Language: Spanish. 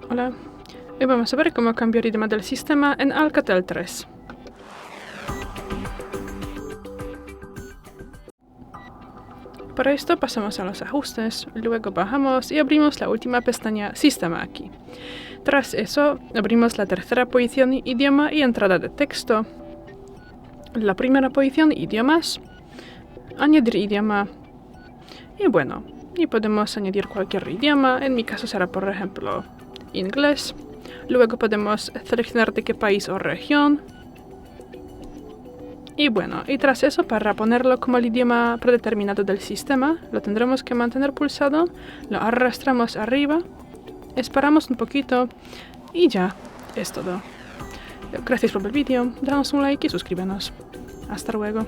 Hola, hoy vamos a ver cómo cambiar idioma del sistema en Alcatel 3. Para esto pasamos a los ajustes, luego bajamos y abrimos la última pestaña Sistema aquí. Tras eso, abrimos la tercera posición Idioma y entrada de texto. La primera posición Idiomas, Añadir idioma y podemos añadir cualquier idioma, en mi caso será por ejemplo inglés. Luego podemos seleccionar de qué país o región. Y tras eso, para ponerlo como el idioma predeterminado del sistema, lo tendremos que mantener pulsado, lo arrastramos arriba, esperamos un poquito y ya, es todo. Gracias por el vídeo, danos un like y suscríbenos. Hasta luego.